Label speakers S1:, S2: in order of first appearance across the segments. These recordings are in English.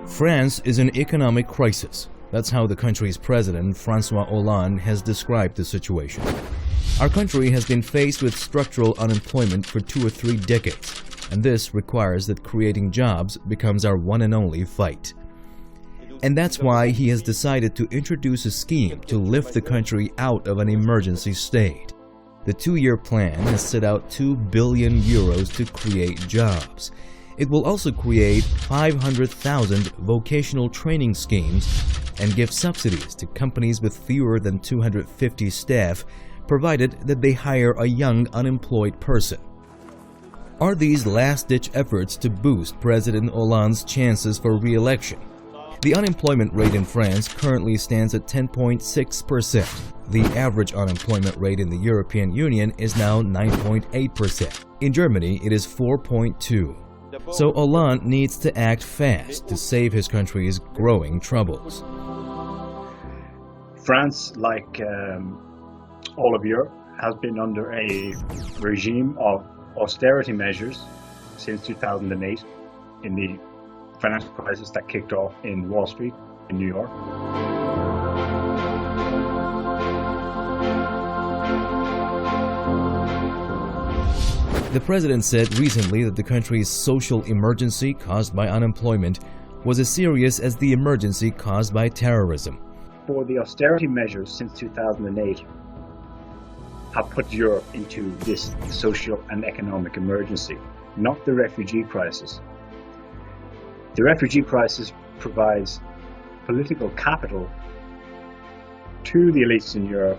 S1: France is in economic crisis. That's how the country's president, François Hollande, has described the situation. Our country has been faced with structural unemployment for 2 or 3 decades, and this requires that creating jobs becomes our one and only fight. And that's why he has decided to introduce a scheme to lift the country out of an emergency state. The 2-year plan has set out €2 billion to create jobs. It will also create 500,000 vocational training schemes and give subsidies to companies with fewer than 250 staff, provided that they hire a young unemployed person. Are these last-ditch efforts to boost President Hollande's chances for re-election? The unemployment rate in France currently stands at 10.6%. The average unemployment rate in the European Union is now 9.8%. In Germany, it is 4.2%. So Hollande needs to act fast to save his country's growing troubles.
S2: France, like all of Europe, has been under a regime of austerity measures since 2008 in the financial crisis that kicked off in Wall Street in New York.
S1: The president said recently that the country's social emergency caused by unemployment was as serious as the emergency caused by terrorism.
S2: For the austerity measures since 2008 have put Europe into this social and economic emergency, not the refugee crisis. The refugee crisis provides political capital to the elites in Europe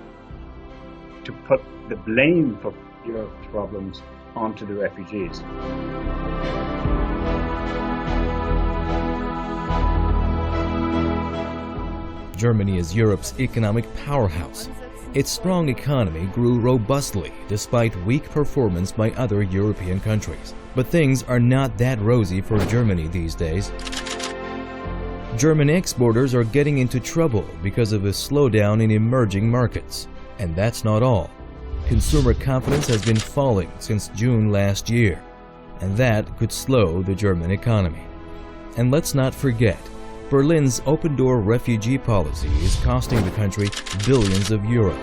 S2: to put the blame for Europe's problems onto the refugees.
S1: Germany is Europe's economic powerhouse. Its strong economy grew robustly despite weak performance by other European countries. But things are not that rosy for Germany these days. German exporters are getting into trouble because of a slowdown in emerging markets. And that's not all. Consumer confidence has been falling since June last year, and that could slow the German economy. And let's not forget, Berlin's open-door refugee policy is costing the country billions of euros.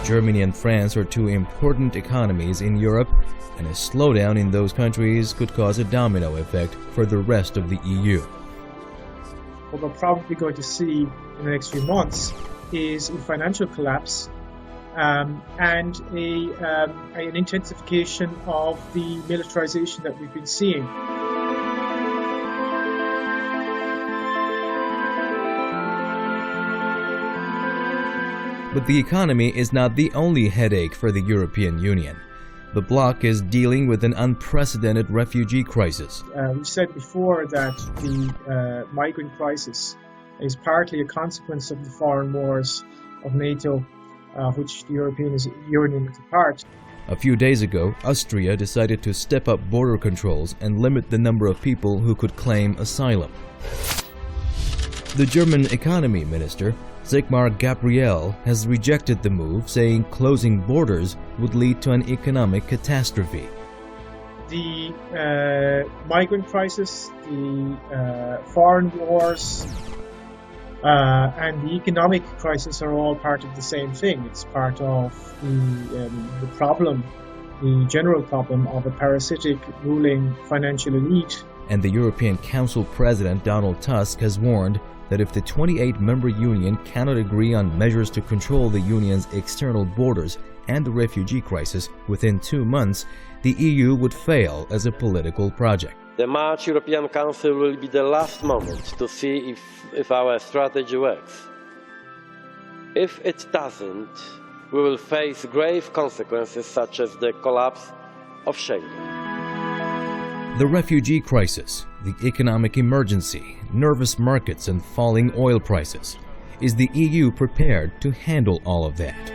S1: Germany and France are 2 important economies in Europe, and a slowdown in those countries could cause a domino effect for the rest of the EU.
S3: What we're probably going to see in the next few months is a financial collapse and an intensification of the militarization that we've been seeing.
S1: But the economy is not the only headache for the European Union. The bloc is dealing with an unprecedented refugee crisis.
S3: We said before that the migrant crisis is partly a consequence of the foreign wars of NATO, which the European Union is a part.
S1: A few days ago, Austria decided to step up border controls and limit the number of people who could claim asylum. The German economy minister, Sigmar Gabriel, has rejected the move, saying closing borders would lead to an economic catastrophe.
S3: The migrant crisis, the foreign wars, and the economic crisis are all part of the same thing. It's part of the problem, the general problem of a parasitic ruling financial elite.
S1: And the European Council President Donald Tusk has warned that if the 28-member union cannot agree on measures to control the union's external borders and the refugee crisis within 2 months, the EU would fail as a political project.
S4: The March European Council will be the last moment to see if our strategy works. If it doesn't, we will face grave consequences such as the collapse of Schengen.
S1: The refugee crisis, the economic emergency, nervous markets and falling oil prices. Is the EU prepared to handle all of that?